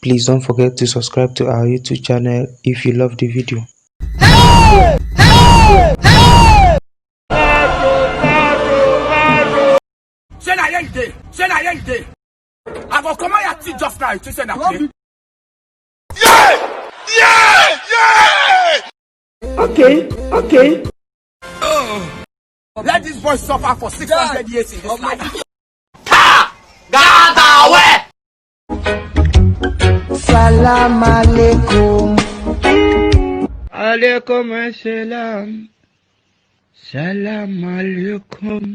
Please don't forget to subscribe to our YouTube channel if you love the video. I go come out your just now to send a play. Yeah! Okay. Let this boy suffer for 600 years in this life. Salam alaikum. Alaikum assalam. Salam alaikum.